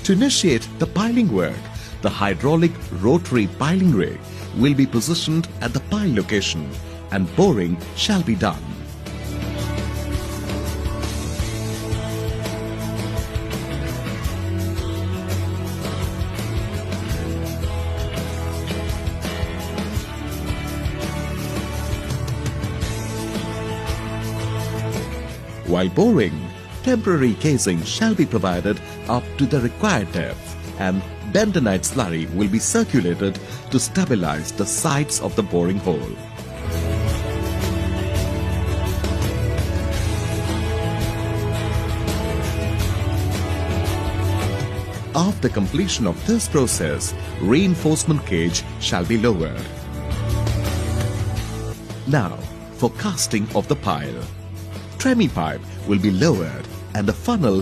To initiate the piling work, the hydraulic rotary piling rig will be positioned at the pile location and boring shall be done. While boring, temporary casing shall be provided up to the required depth and bentonite slurry will be circulated to stabilize the sides of the boring hole. After completion of this process, reinforcement cage shall be lowered. Now, for casting of the pile. Tremie pipe will be lowered and the funnel